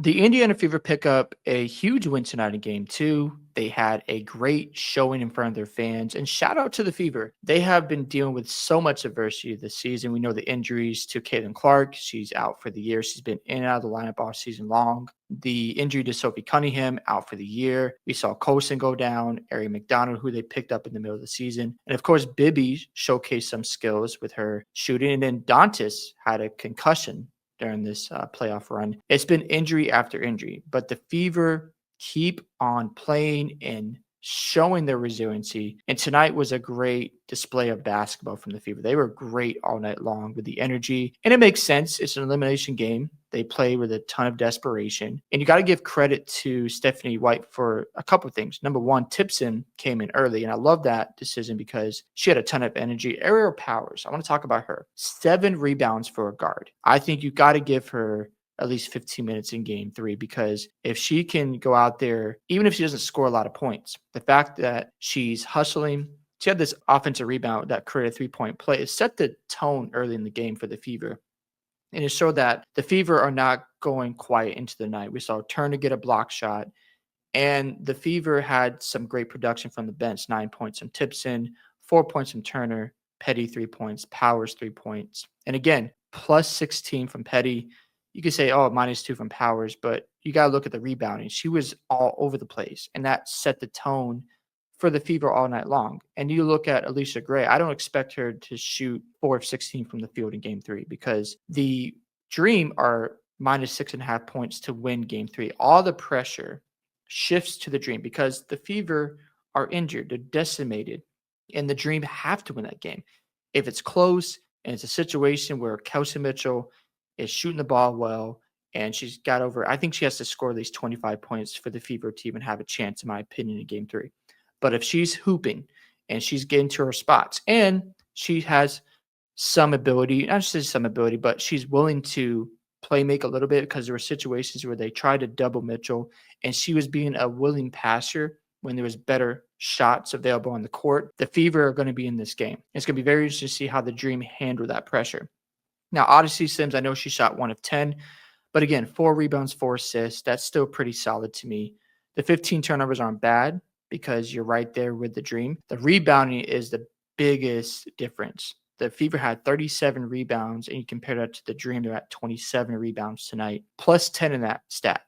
The Indiana Fever pick up a huge win tonight in game two. They had a great showing in front of their fans. And shout out to the Fever. They have been dealing with so much adversity this season. We know the injuries to Caitlin Clark. She's out for the year. She's been in and out of the lineup all season long. The injury to Sophie Cunningham out for the year. We saw Colson go down, Ari McDonald, who they picked up in the middle of the season. And of course, Bibby showcased some skills with her shooting. And then Dantas had a concussion during this playoff run. It's been injury after injury, but the Fever keep on playing and showing their resiliency. And tonight was a great display of basketball from the Fever. They were great all night long with the energy. And it makes sense. It's an elimination game. They play with a ton of desperation. And you got to give credit to Stephanie White for a couple of things. Number one, Tipson came in early. And I love that decision because she had a ton of energy. Aerial Powers, I want to talk about her. 7 rebounds for a guard. I think you got to give her at least 15 minutes in game 3, because if she can go out there, even if she doesn't score a lot of points, the fact that she's hustling, she had this offensive rebound that created a 3-point play. It set the tone early in the game for the Fever. And it showed that the Fever are not going quiet into the night. We saw Turner get a block shot, and the Fever had some great production from the bench. 9 points from Tipson, 4 points from Turner, Petty 3 points, Powers 3 points. And again, plus 16 from Petty. You could say, oh, -2 from Powers, but you got to look at the rebounding. She was all over the place, and that set the tone for the Fever all night long. And you look at Alicia Gray, I don't expect her to shoot 4 of 16 from the field in game 3, because the Dream are -6.5 points to win game 3. All the pressure shifts to the Dream because the Fever are injured. They're decimated, and the Dream have to win that game. If it's close and it's a situation where Kelsey Mitchell is shooting the ball well, and she's got over, I think she has to score at least 25 points for the Fever to even have a chance, in my opinion, in game 3. But if she's hooping and she's getting to her spots and she has some ability, not just some ability, but she's willing to play make a little bit, because there were situations where they tried to double Mitchell and she was being a willing passer when there was better shots available on the court. The Fever are going to be in this game. It's going to be very interesting to see how the Dream handle that pressure. Now, Odyssey Sims, I know she shot 1 of 10, but again, 4 rebounds, 4 assists. That's still pretty solid to me. The 15 turnovers aren't bad because you're right there with the Dream. The rebounding is the biggest difference. The Fever had 37 rebounds, and you compare that to the Dream, they're at 27 rebounds tonight, plus 10 in that stat.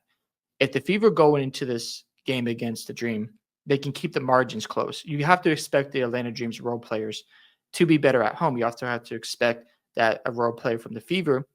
If the Fever go into this game against the Dream, they can keep the margins close. You have to expect the Atlanta Dream's role players to be better at home. You also have to expect that a role player from the Fever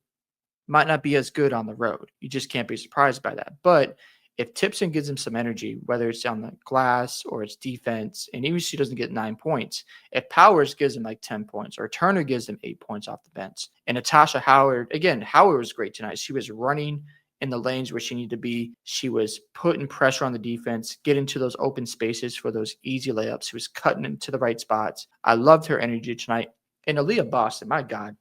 might not be as good on the road. You just can't be surprised by that. But if Tipson gives him some energy, whether it's on the glass or it's defense, and even if she doesn't get 9 points, if Powers gives him like 10 points or Turner gives him 8 points off the bench, and Natasha Howard, again, Howard was great tonight. She was running in the lanes where she needed to be. She was putting pressure on the defense, get into those open spaces for those easy layups. She was cutting into the right spots. I loved her energy tonight. And Aaliyah Boston, my God,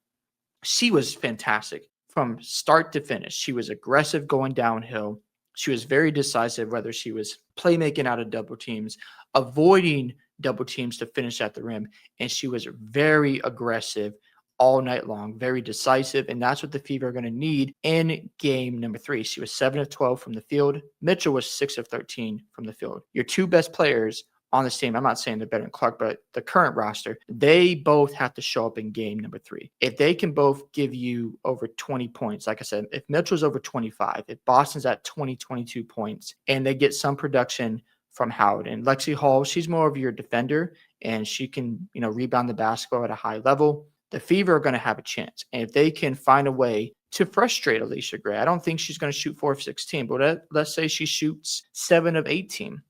she was fantastic from start to finish. She was aggressive going downhill. She was very decisive, whether she was playmaking out of double teams, avoiding double teams to finish at the rim. And she was very aggressive all night long, very decisive. And that's what the Fever are going to need in game number 3. She was 7 of 12 from the field. Mitchell was 6 of 13 from the field. Your 2 best players on this team, I'm not saying they're better than Clark, but the current roster, they both have to show up in game number 3. If they can both give you over 20 points, like I said, if Mitchell's over 25, if Boston's at 20, 22 points, and they get some production from Howard. And Lexi Hall, she's more of your defender, and she can, rebound the basketball at a high level. The Fever are going to have a chance. And if they can find a way to frustrate Alicia Gray, I don't think she's going to shoot 4 of 16, but let's say she shoots 7 of 18.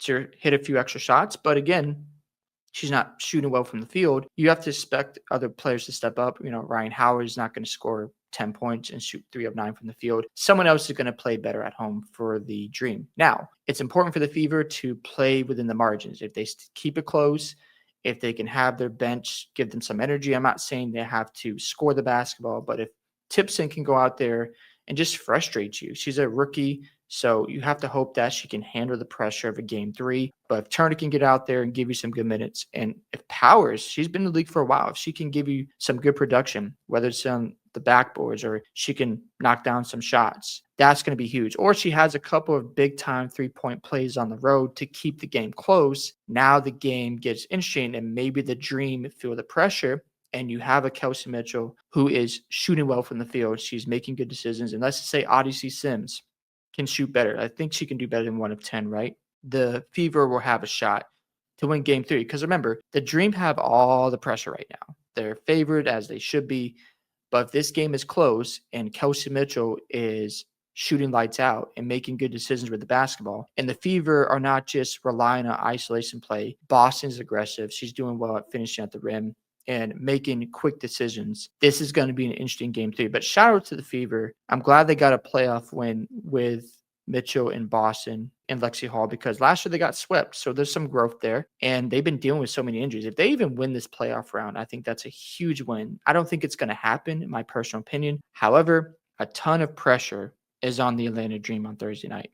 To hit a few extra shots. But again, she's not shooting well from the field. You have to expect other players to step up. Ryan Howard is not going to score 10 points and shoot 3 of 9 from the field. Someone else is going to play better at home for the Dream. Now, it's important for the Fever to play within the margins. If they keep it close, if they can have their bench give them some energy, I'm not saying they have to score the basketball, but if Tipson can go out there and just frustrate you. She's a rookie. So you have to hope that she can handle the pressure of a game three. But if Turner can get out there and give you some good minutes, and if Powers, she's been in the league for a while, if she can give you some good production, whether it's on the backboards or she can knock down some shots, that's going to be huge. Or she has a couple of big time 3-point plays on the road to keep the game close. Now the game gets interesting, and maybe the Dream feel the pressure, and you have a Kelsey Mitchell who is shooting well from the field. She's making good decisions. And let's just say Odyssey Sims can shoot better. I think she can do better than 1 of 10, right? The Fever will have a shot to win game 3. Because remember, the Dream have all the pressure right now. They're favored as they should be. But if this game is close and Kelsey Mitchell is shooting lights out and making good decisions with the basketball, and the Fever are not just relying on isolation play, Boston's aggressive. She's doing well at finishing at the rim and making quick decisions. This is going to be an interesting game 3. But shout out to the Fever. I'm glad they got a playoff win with Mitchell in Boston and Lexi Hall, because last year they got swept. So there's some growth there. And they've been dealing with so many injuries. If they even win this playoff round, I think that's a huge win. I don't think it's going to happen, in my personal opinion. However, a ton of pressure is on the Atlanta Dream on Thursday night.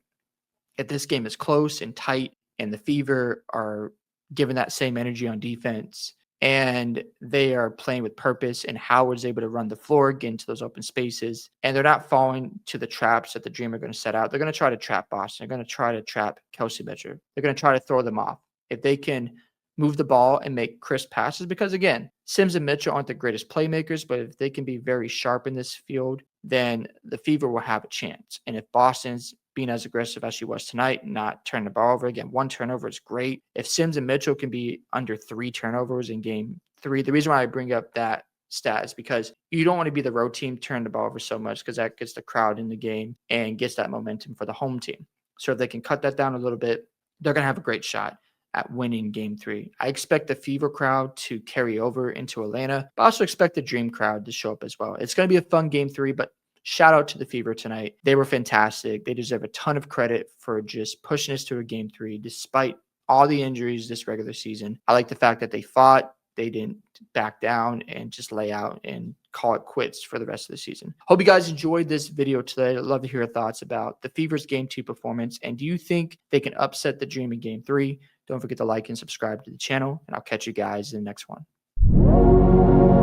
If this game is close and tight and the Fever are given that same energy on defense, and they are playing with purpose, and Howard's able to run the floor, get into those open spaces, and they're not falling to the traps that the Dream are going to set out. They're going to try to trap Boston. They're going to try to trap Kelsey Mitchell. They're going to try to throw them off. If they can move the ball and make crisp passes, because again, Sims and Mitchell aren't the greatest playmakers, but if they can be very sharp in this field, then the Fever will have a chance. And if Boston's being as aggressive as she was tonight, not turning the ball over. Again, 1 turnover is great. If Sims and Mitchell can be under 3 turnovers in game 3, the reason why I bring up that stat is because you don't want to be the road team turning the ball over so much, because that gets the crowd in the game and gets that momentum for the home team. So if they can cut that down a little bit, they're going to have a great shot at winning game 3. I expect the Fever crowd to carry over into Atlanta, but I also expect the Dream crowd to show up as well. It's going to be a fun game 3, but shout out to the Fever tonight. They were fantastic. They deserve a ton of credit for just pushing us to a game 3 despite all the injuries this regular season. I like the fact that they fought. They didn't back down and just lay out and call it quits for the rest of the season. Hope you guys enjoyed this video today. I'd love to hear your thoughts about the Fever's game 2 performance. And do you think they can upset the Dream in game 3? Don't forget to like and subscribe to the channel, and I'll catch you guys in the next one.